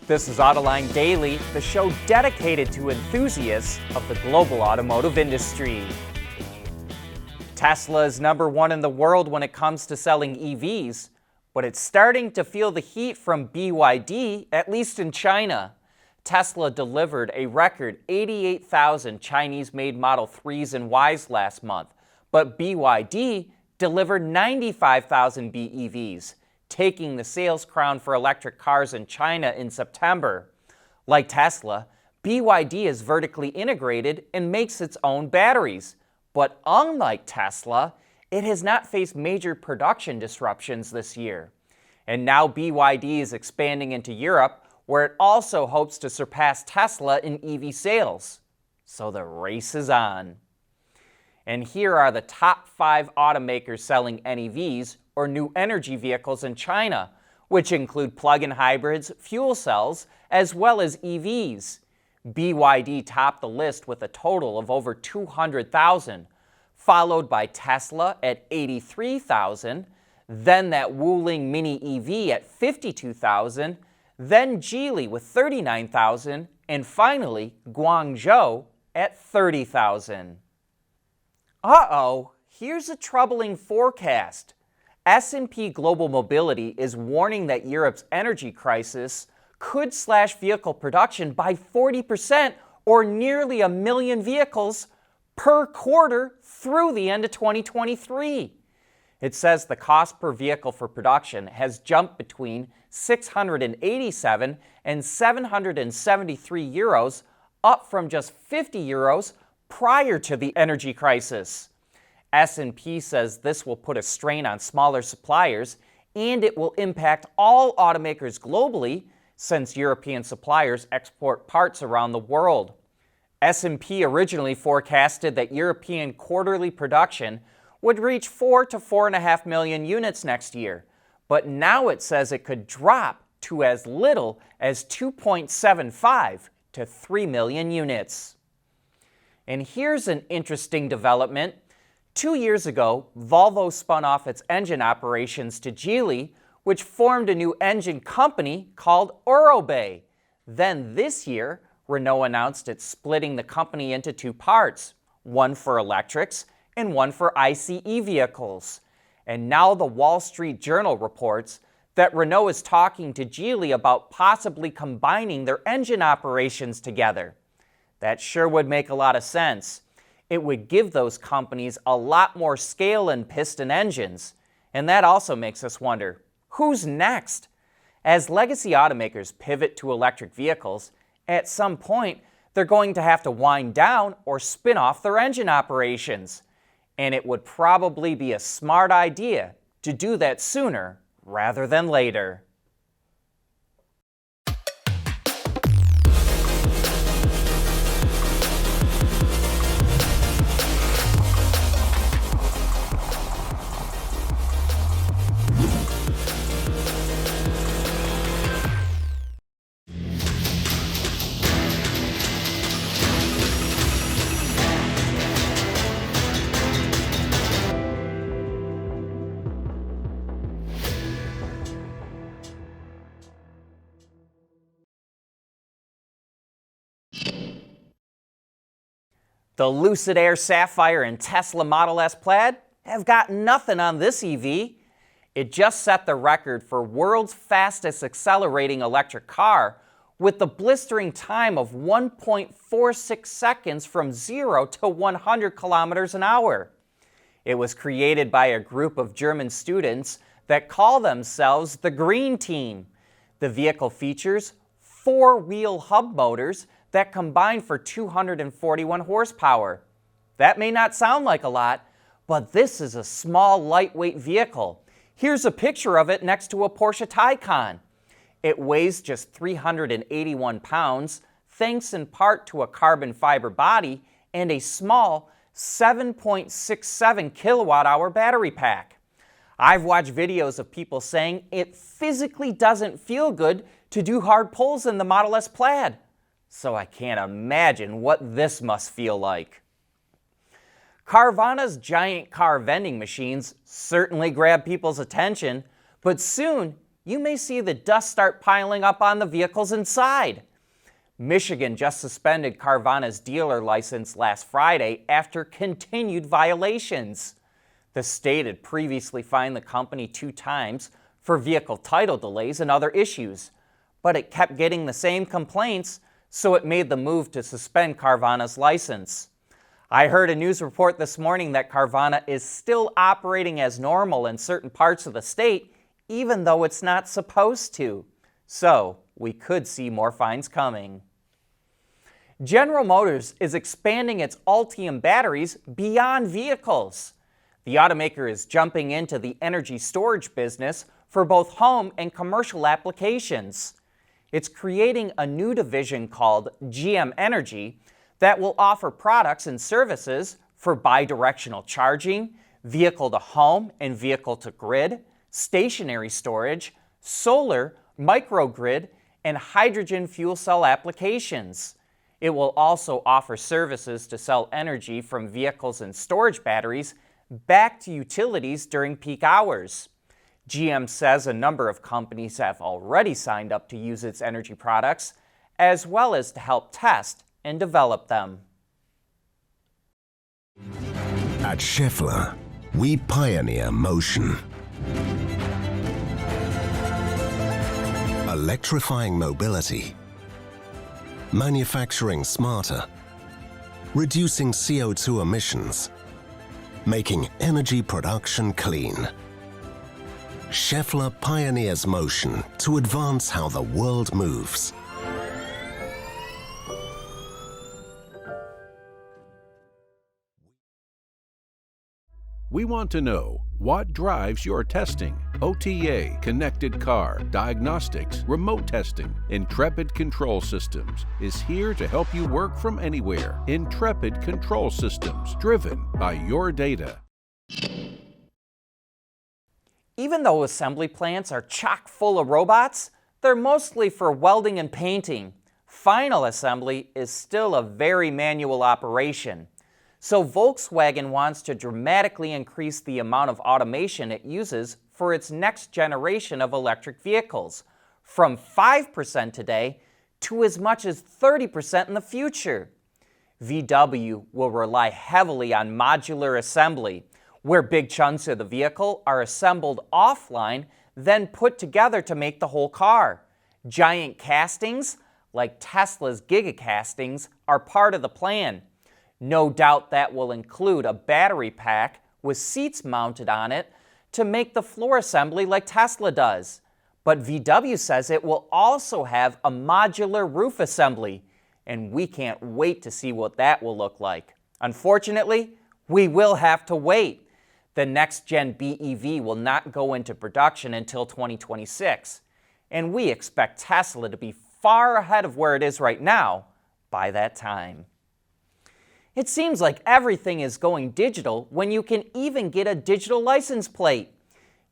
This is Autoline Daily, the show dedicated to enthusiasts of the global automotive industry. Tesla is #1 in the world when it comes to selling EVs, but it's starting to feel the heat from BYD, at least in China. Tesla delivered a record 88,000 Chinese-made Model 3s and Ys last month, but BYD delivered 95,000 BEVs, taking the sales crown for electric cars in China in September. Like Tesla, BYD is vertically integrated and makes its own batteries. But unlike Tesla, it has not faced major production disruptions this year. And now BYD is expanding into Europe, where it also hopes to surpass Tesla in EV sales. So the race is on. And here are the top 5 automakers selling NEVs, or new energy vehicles, in China, which include plug-in hybrids, fuel cells, as well as EVs. BYD topped the list with a total of over 200,000, followed by Tesla at 83,000, then that Wuling Mini EV at 52,000, then Geely with 39,000, and finally Guangzhou at 30,000. Uh-oh, here's a troubling forecast. S&P Global Mobility is warning that Europe's energy crisis could slash vehicle production by 40%, or nearly 1 million vehicles per quarter through the end of 2023. It says the cost per vehicle for production has jumped between 687 and 773 euros, up from just 50 euros prior to the energy crisis. S&P says this will put a strain on smaller suppliers, and it will impact all automakers globally, since European suppliers export parts around the world. S&P originally forecasted that European quarterly production would reach 4 to 4.5 million units next year, but now it says it could drop to as little as 2.75 to 3 million units. And here's an interesting development. 2 years ago, Volvo spun off its engine operations to Geely, which formed a new engine company called Aurobay. Then this year, Renault announced it's splitting the company into 2 parts, one for electrics and one for ICE vehicles. And now the Wall Street Journal reports that Renault is talking to Geely about possibly combining their engine operations together. That sure would make a lot of sense. It would give those companies a lot more scale in piston engines. And that also makes us wonder, who's next? As legacy automakers pivot to electric vehicles, at some point they're going to have to wind down or spin off their engine operations. And it would probably be a smart idea to do that sooner rather than later. The Lucid Air Sapphire and Tesla Model S Plaid have got nothing on this EV. It just set the record for world's fastest accelerating electric car with the blistering time of 1.46 seconds from 0 to 100 kilometers an hour. It was created by a group of German students that call themselves the Green Team. The vehicle features 4-wheel hub motors that combine for 241 horsepower. That may not sound like a lot, but this is a small, lightweight vehicle. Here's a picture of it next to a Porsche Taycan. It weighs just 381 pounds, thanks in part to a carbon fiber body and a small 7.67 kilowatt-hour battery pack. I've watched videos of people saying it physically doesn't feel good to do hard pulls in the Model S Plaid. So I can't imagine what this must feel like. Carvana's giant car vending machines certainly grab people's attention, but soon you may see the dust start piling up on the vehicles inside. Michigan just suspended Carvana's dealer license last Friday after continued violations. The state had previously fined the company 2 times for vehicle title delays and other issues, but it kept getting the same complaints, so it made the move to suspend Carvana's license. I heard a news report this morning that Carvana is still operating as normal in certain parts of the state, even though it's not supposed to. So, we could see more fines coming. General Motors is expanding its Ultium batteries beyond vehicles. The automaker is jumping into the energy storage business for both home and commercial applications. It's creating a new division called GM Energy that will offer products and services for bidirectional charging, vehicle-to-home and vehicle-to-grid, stationary storage, solar, microgrid, and hydrogen fuel cell applications. It will also offer services to sell energy from vehicles and storage batteries back to utilities during peak hours. GM says a number of companies have already signed up to use its energy products, as well as to help test and develop them. At Schaeffler, we pioneer motion. Electrifying mobility, manufacturing smarter, reducing CO2 emissions, making energy production clean. Schaeffler pioneers motion to advance how the world moves. We want to know what drives your testing. OTA, connected car, diagnostics, remote testing. Intrepid Control Systems is here to help you work from anywhere. Intrepid Control Systems, driven by your data. Even though assembly plants are chock full of robots, they're mostly for welding and painting. Final assembly is still a very manual operation. So Volkswagen wants to dramatically increase the amount of automation it uses for its next generation of electric vehicles, from 5% today to as much as 30% in the future. VW will rely heavily on modular assembly, where big chunks of the vehicle are assembled offline, then put together to make the whole car. Giant castings, like Tesla's gigacastings, are part of the plan. No doubt that will include a battery pack with seats mounted on it to make the floor assembly like Tesla does. But VW says it will also have a modular roof assembly, and we can't wait to see what that will look like. Unfortunately, we will have to wait. The next-gen BEV will not go into production until 2026, and we expect Tesla to be far ahead of where it is right now by that time. It seems like everything is going digital when you can even get a digital license plate.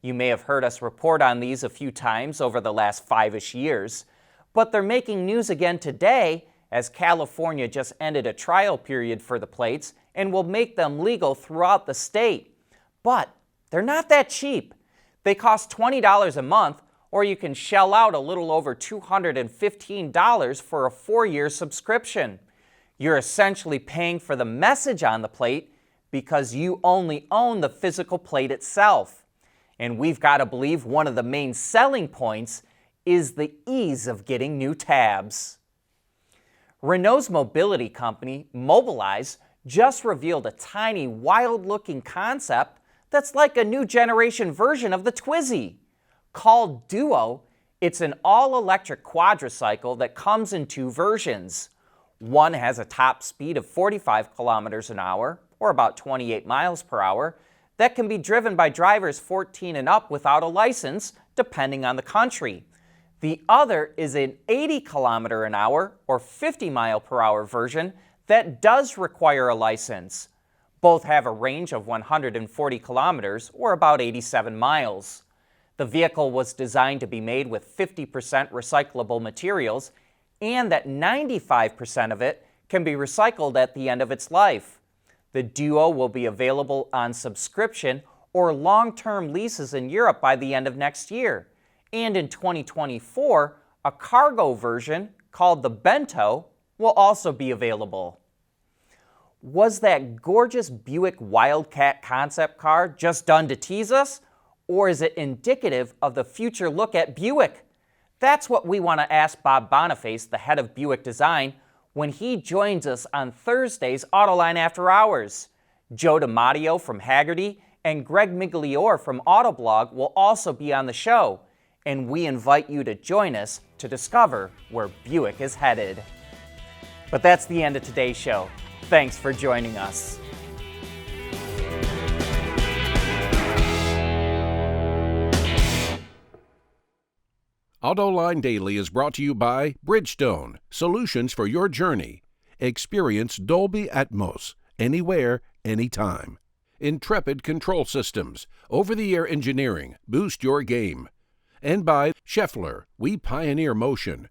You may have heard us report on these a few times over the last 5-ish years, but they're making news again today as California just ended a trial period for the plates and will make them legal throughout the state. But they're not that cheap. They cost $20 a month, or you can shell out a little over $215 for a 4-year subscription. You're essentially paying for the message on the plate because you only own the physical plate itself. And we've got to believe one of the main selling points is the ease of getting new tabs. Renault's mobility company, Mobilize, just revealed a tiny, wild-looking concept that's like a new generation version of the Twizy. Called Duo, it's an all-electric quadricycle that comes in 2 versions. One has a top speed of 45 kilometers an hour, or about 28 miles per hour, that can be driven by drivers 14 and up without a license, depending on the country. The other is an 80 kilometer an hour, or 50 mile per hour version that does require a license. Both have a range of 140 kilometers, or about 87 miles. The vehicle was designed to be made with 50% recyclable materials, and that 95% of it can be recycled at the end of its life. The Duo will be available on subscription or long-term leases in Europe by the end of next year, And in 2024, a cargo version called the Bento will also be available. Was that gorgeous Buick Wildcat concept car just done to tease us? Or is it indicative of the future look at Buick? That's what we want to ask Bob Boniface, the head of Buick Design, when he joins us on Thursday's Autoline After Hours. Joe DiMatteo from Hagerty and Greg Migliore from Autoblog will also be on the show, and we invite you to join us to discover where Buick is headed. But that's the end of today's show. Thanks for joining us. Autoline Daily is brought to you by Bridgestone, solutions for your journey. Experience Dolby Atmos, anywhere, anytime. Intrepid Control Systems, over-the-air engineering, boost your game. And by Scheffler, we pioneer motion.